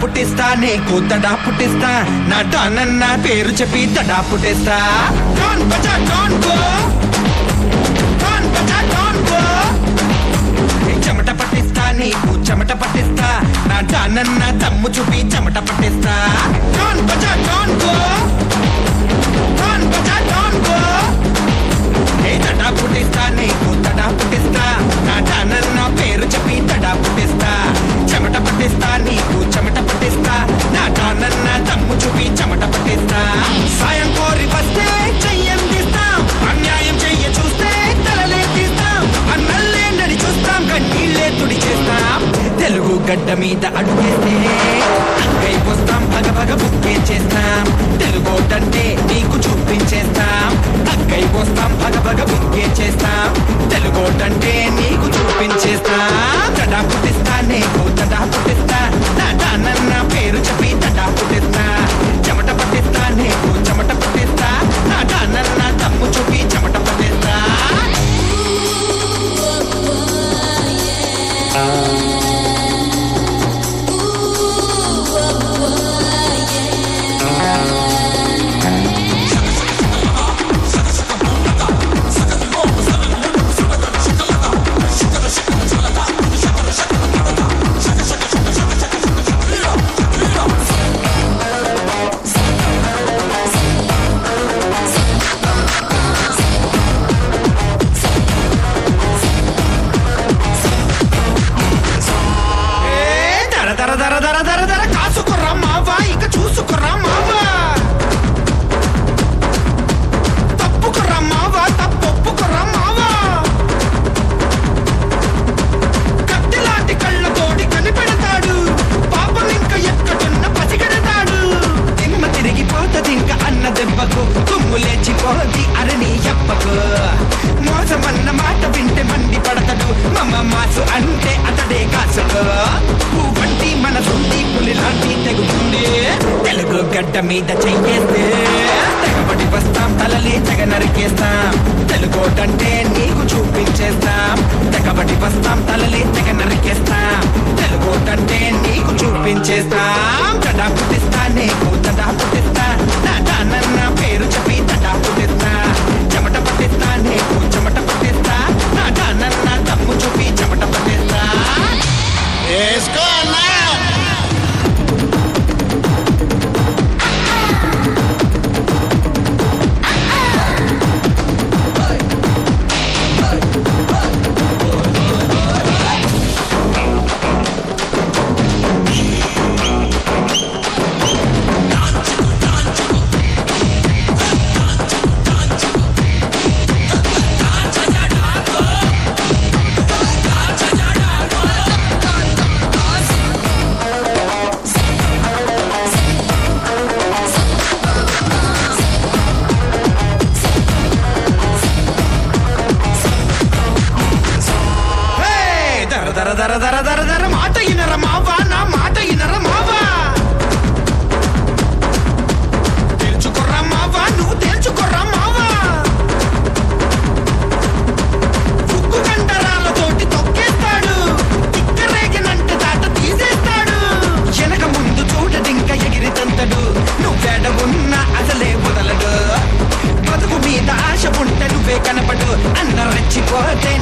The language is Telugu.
పుట్టిస్తా నీకు తడా పుట్టిస్తా నా డానన్న పేరు చెప్పి తడా పుట్టిస్తా డాన్ బజా డాన్ గో డాన్ బజా డాన్ గో చెమట పట్టిస్తా నీకు చెమట పట్టిస్తా నా డానన్న తమ్ము చూపి చెమట పట్టిస్తా డాన్ బజా డాన్ గో డాన్ బజా డాన్ గో తడా పుట్టిస్తా నీకు తడా పుట్టిస్తా నా డానన్న పేరు చెప్పి తడా పుట్టిస్తా చెమట పట్టిస్తా నీకు చెమట పట్టిస్తా నా డానన్న తమ్ము చూపి చెమట పట్టిస్తా సాయం కోరి వస్తే చెయ్యందిస్తాం అన్యాయం చెయ్య చూస్తే తలలే తీస్తాం అన్నల్లే నడి చూస్తాం కన్నీళ్ళే తుడి చేస్తాం తెలుగు గడ్డ మీద అడుగేస్తే అక్కై వస్తాం భగ భగ బుక్కే చేస్తాం తెలుగోటంటే నీకు చూపించేస్తాం అక్కై వస్తాం భగ భగ బుక్కే చేస్తాం తెలుగోటంటే నీకు చూపించేస్తాం తడా పుట్టిస్తా నీకు తడా పుట్టిస్తా నా డానన్న పేరు చెప్పి తడా పుట్టిస్తా చెమట పట్టిస్తా నీకు చెమట పట్టిస్తా నా డానన్న తమ్ము చూపి చెమట పట్టిస్తా దర దర దర దర దర కాసుకుర్రా మావా ఇక చూసుకుర్రా మావా తప్పుకుర్రా మావా తప్పొప్పుకుర్రా మావా కత్తిలాంటి కళ్ళతోటి కనిపెడతాడు పాపం ఇంకా ఎక్కడున్న పసిగడతాడు దిమ్మ తిరిగిపోతది ఇంకా అన్న దెబ్బకు తుమ్ము లేచిపోది అరణి ఎప్పకు మోసమన్న మాట వింటే మండి పడతాడు మమ్మ మాసు అంటే అతడే కాసుకు వంటి మనసుంది పులి లాంటి తెగుతుంది తెలుగు గడ్డ మీద చెయ్యేస్తే తెగబడి వస్తాం తలలే తెగ నరికేస్తాం తెలుగోటంటే నీకు చూపించేస్తాం తెగబడి వస్తాం తలలే తెగ నరికేస్తాం తెలుగోటంటే నీకు చూపించేస్తాం తడా పుట్టిస్తా నీకు తడా పుట్టిస్తా నా డానన్న పేరు చెప్పి తడా పుట్టిస్తా చెమట పట్టిస్తా నీకు చెమట పట్టిస్తా నా డానన్న తమ్ము చూపి చెమట పట్టిస్తా వేసుకో అన్నా దర దర దర దర దర మాట ఇనర మావా నా మాట ఇనర మావా తెలుచుకుర్రా మావా నువ్వు తెలుచుకుర్రా మావా ఉక్కు కండరాలతోటి తొక్కేస్తాడు తిక్కరేగినంటే దాట తీసేస్తాడు వెనక ముందు చూడడింక ఎగిరి తంతడు నువ్వేడ ఉన్నా అసలే వదలడు బతుకు మీద ఆశ ఉంటే నువ్వే కనపడు అన్న రెచ్చిపోతే